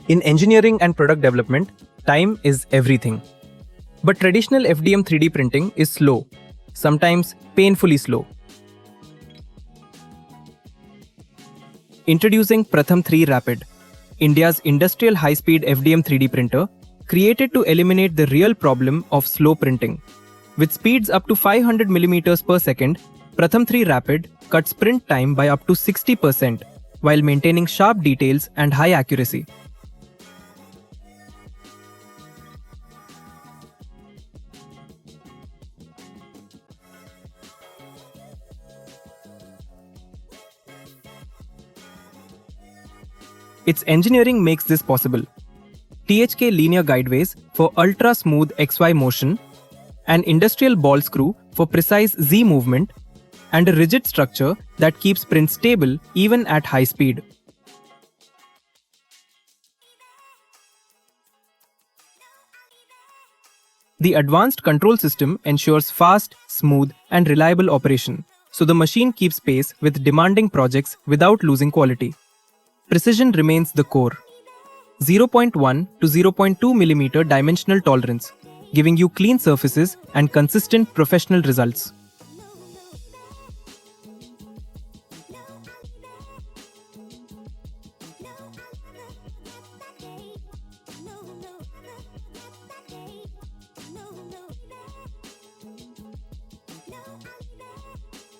In engineering and product development, time is everything. But traditional FDM 3D printing is slow, sometimes painfully slow. Introducing Pratham 3 Rapid, India's industrial high-speed FDM 3D printer, created to eliminate the real problem of slow printing. With speeds up to 500 mm per second, Pratham 3 Rapid cuts print time by up to 60% while maintaining sharp details and high accuracy. Its engineering makes this possible. THK linear guideways for ultra-smooth XY motion, an industrial ball screw for precise Z movement, and a rigid structure that keeps print stable even at high speed. The advanced control system ensures fast, smooth, and reliable operation, so the machine keeps pace with demanding projects without losing quality. Precision remains the core. 0.1 to 0.2 mm dimensional tolerance, giving you clean surfaces and consistent professional results.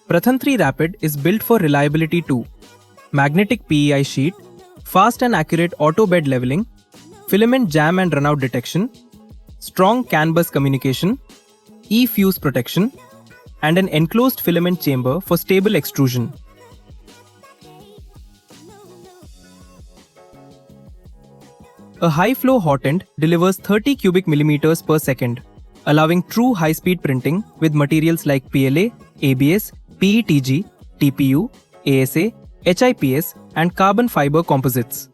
Pratham 3 Rapid is built for reliability too. Magnetic PEI sheet, fast and accurate auto bed leveling, filament jam and runout detection, strong CAN bus communication, E-fuse protection, and an enclosed filament chamber for stable extrusion. A high-flow hot end delivers 30 cubic millimeters per second, allowing true high-speed printing with materials like PLA, ABS, PETG, TPU, ASA, HIPS, and carbon fiber composites.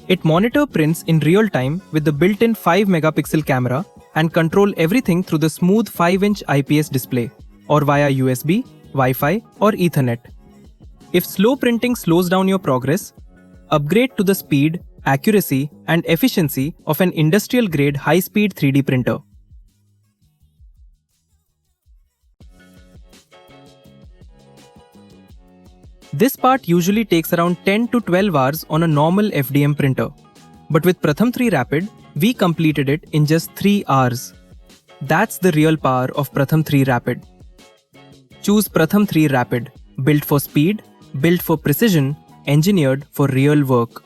It monitors prints in real time with the built-in 5-megapixel camera and control everything through the smooth 5-inch IPS display or via USB, Wi-Fi, or Ethernet. If slow printing slows down your progress, upgrade to the speed, accuracy, and efficiency of an industrial-grade high-speed 3D printer. This part usually takes around 10 to 12 hours on a normal FDM printer. But with Pratham 3 Rapid, we completed it in just 3 hours. That's the real power of Pratham 3 Rapid. Choose Pratham 3 Rapid, built for speed, built for precision, engineered for real work.